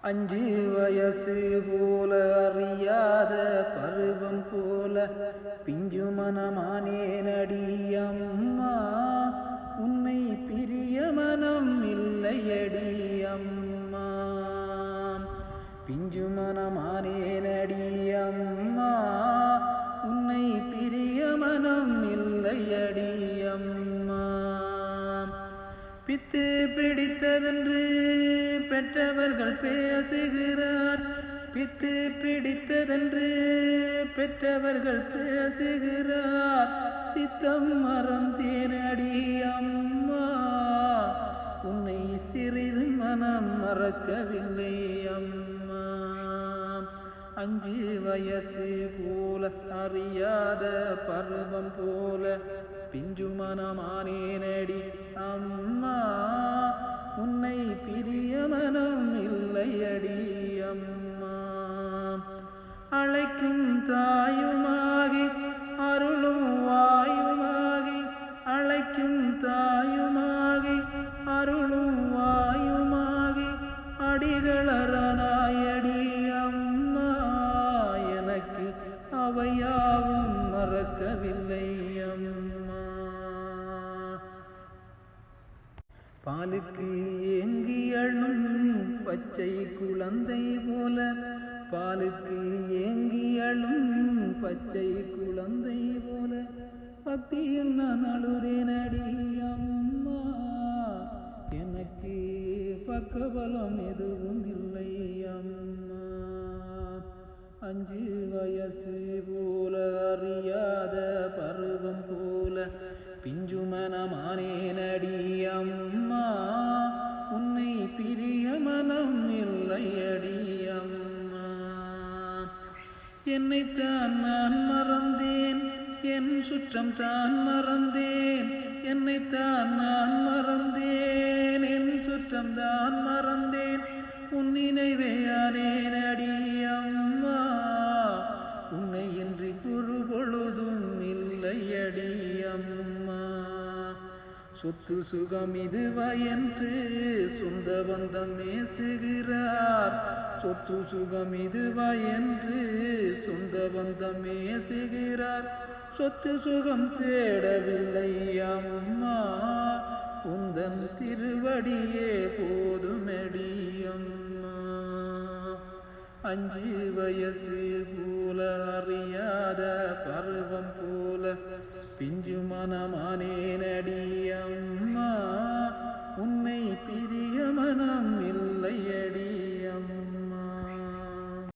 அஞ்சு வயசு போல அறியாத பருவம் போல பிஞ்சு மனமானேனடி அம்மா, உன்னை பிரிய மனம் இல்லையடி அம்மா. பிஞ்சு மனமானேனடி அம்மா, உன்னை பிரிய மனம் இல்லையடி அம்மா. பித்து பிடித்ததென்று பெற்றவர்கள் பேசுகிறார், பித்து பிடித்ததென்று பெற்றவர்கள் பேசுகிறார். சித்தம் மறந்தேனடி அம்மா, உன்னை சிறிது மனம் மறக்கவில்லை அம்மா. அஞ்சு வயசு போல அறியாத பருவம் போல பிஞ்சு மனமானேனடி அம்மா, உன்னை பிரிய மனம் இல்லையடி அம்மா. அழைக்கும் தாயுமாகி அருளும் வாயுமாகி, அழைக்கும் தாயுமாகி அருளும் வாயுமாகி அடிகளரனாயடி அம்மா, எனக்கு அவையாவும் மறக்கவில்லை அம்மா. பாலுக்கு ஏங்கி அழும் பச்சை குழந்தை போல, பாலுக்கு ஏங்கி அழும் பச்சை குழந்தை போல பக்தியில் நான் அழுதேனடி அம்மா, எனக்கு பக்கபலம் எதுவும் இல்லை அம்மா. அஞ்சு வயசு போல அறியாத பருவம் போல பிஞ்சு மனமானேனடி அம்மா, உன்னை பிரிய மனம் இல்லையடி அம்மா. என்னைத்தான் நான் மறந்தேன், என் சுற்றம் தான் மறந்தேன், என்னைத்தான் நான் மறந்தேன், என் சுற்றம் தான் மறந்தேன். உன் நினைவேயானேனடி அம்மா, உன்னை இன்றி ஒரு பொழுதும் இல்லையடி அம்மா. சொத்து சுகம் இதுவா என்று சொந்த பந்தம் பேசுகிறார், சொத்து சுகம் இதுவா என்று சொந்த பந்தம் பேசுகிறார். சொத்து சுகம் தேடவில்லை அம்மா, உந்தன் திருவடியே போதுமடி அம்மா. அஞ்சு வயசு போல அறியாத பருவம் போல பிஞ்சு மனமானேனடி அம்மா.